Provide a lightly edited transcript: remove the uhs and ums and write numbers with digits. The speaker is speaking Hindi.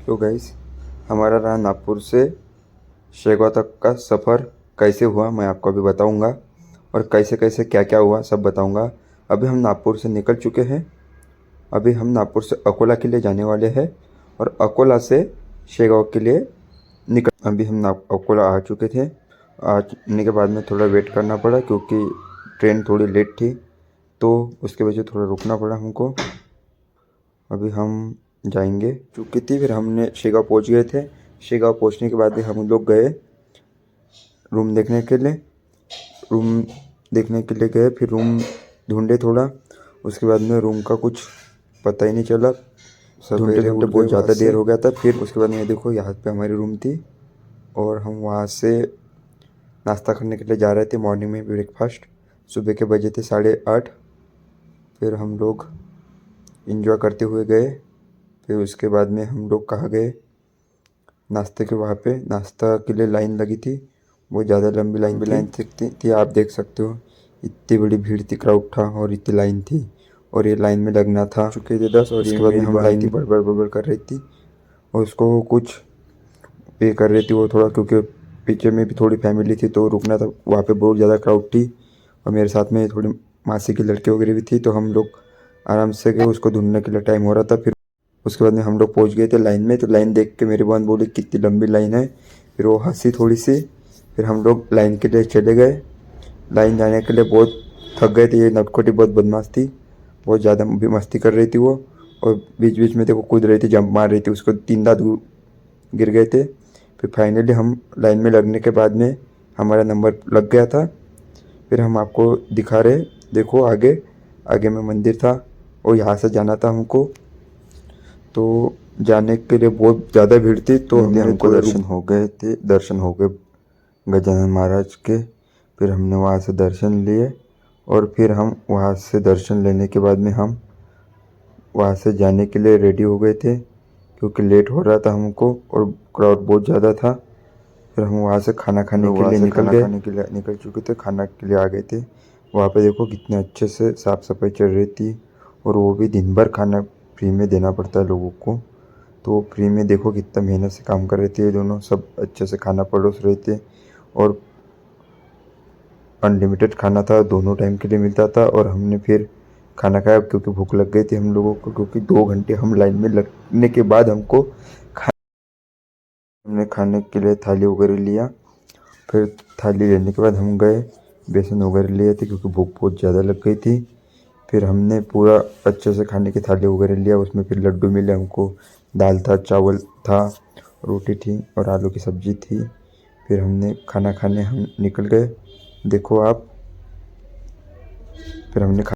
तो गाइस हमारा रहा नागपुर से शेगवा तक का सफ़र कैसे हुआ मैं आपको अभी बताऊंगा और कैसे कैसे क्या क्या हुआ सब बताऊंगा। अभी हम नागपुर से निकल चुके हैं। अभी हम नागपुर से अकोला के लिए जाने वाले हैं और अकोला से शेगांव के लिए निकल। अभी हम अकोला आ चुके थे। आने के बाद में थोड़ा वेट करना पड़ा क्योंकि ट्रेन थोड़ी लेट थी, तो उसके वजह से थोड़ा रुकना पड़ा हमको। अभी हम जाएंगे चुकी थी, फिर हमने शेगांव पहुंच गए थे। शेगांव पहुंचने के बाद भी हम लोग गए रूम देखने के लिए। गए, फिर रूम ढूंढे थोड़ा। उसके बाद में रूम का कुछ पता ही नहीं चला। ढूंढते ढूंढते बहुत ज़्यादा देर हो गया था। फिर उसके बाद में देखो यहाँ पे हमारी रूम थी और हम वहाँ से नाश्ता करने के लिए जा रहे थे। मॉर्निंग में ब्रेकफास्ट सुबह के बजे थे 8:30। फिर हम लोग इंजॉय करते हुए गए। फिर उसके बाद में हम लोग कहाँ गए, नाश्ते के वहाँ पे नाश्ता के लिए लाइन लगी थी। बहुत ज़्यादा लंबी लाइन थी। आप देख सकते हो इतनी बड़ी भीड़ थी, क्राउड था और इतनी लाइन थी और ये लाइन में लगना था। चुके थे 10 और इसके बाद में हम लाइन थी बड़बड़ कर रही थी और उसको कुछ पे कर रही थी वो थोड़ा, क्योंकि पीछे में भी थोड़ी फैमिली थी तो रुकना था। वहाँ पे बहुत ज़्यादा क्राउड थी और मेरे साथ में थोड़ी मासी की लड़की वगैरह भी थी, तो हम लोग आराम से गए। उसको ढूंढने के लिए टाइम हो रहा था। फिर उसके बाद में हम लोग पहुँच गए थे लाइन में। तो लाइन देख के मेरी बहन बोली कितनी लंबी लाइन है। फिर वो हंसी थोड़ी सी। फिर हम लोग लाइन के लिए चले गए। लाइन जाने के लिए बहुत थक गए थे। ये नटखटी बहुत बदमाश थी, बहुत ज़्यादा भी मस्ती कर रही थी वो, और बीच बीच में देखो कूद रही थी, जंप मार रही थी। उसको 3 दांत गिर गए थे। फिर फाइनली हम लाइन में लगने के बाद में हमारा नंबर लग गया था। फिर हम आपको दिखा रहे, देखो आगे में मंदिर था और यहाँ से जाना था हमको। तो जाने के लिए बहुत ज़्यादा भीड़ थी, तो हमको दर्शन हो गए गजानन महाराज के। फिर हमने वहाँ से दर्शन लिए और फिर हम वहाँ से दर्शन लेने के बाद में हम वहाँ से जाने के लिए रेडी हो गए थे क्योंकि लेट हो रहा था हमको और क्राउड बहुत ज़्यादा था। फिर हम वहाँ से खाना खाने के लिए निकल चुके थे, खाना के लिए आ गए थे। वहाँ पे देखो कितने अच्छे से साफ़ सफाई चल रही थी और वो भी दिन भर खाना फ्री में देना पड़ता है लोगों को, तो फ्री में देखो कितना मेहनत से काम कर रहे थे ये दोनों। सब अच्छे से खाना परोस रहे थे और अनलिमिटेड खाना था, दोनों टाइम के लिए मिलता था। और हमने फिर खाना खाया क्योंकि भूख लग गई थी हम लोगों को, क्योंकि 2 घंटे हम लाइन में लगने के बाद हमने खाने के लिए थाली वगैरह लिया। फिर थाली लेने के बाद हम गए, बेसन वगैरह लिए थे क्योंकि भूख बहुत ज़्यादा लग गई थी। फिर हमने पूरा अच्छे से खाने की थाली वगैरह लिया। उसमें फिर लड्डू मिले हमको, दाल था, चावल था, रोटी थी और आलू की सब्ज़ी थी। फिर हमने खाना खाने हम निकल गए, देखो आप। फिर हमने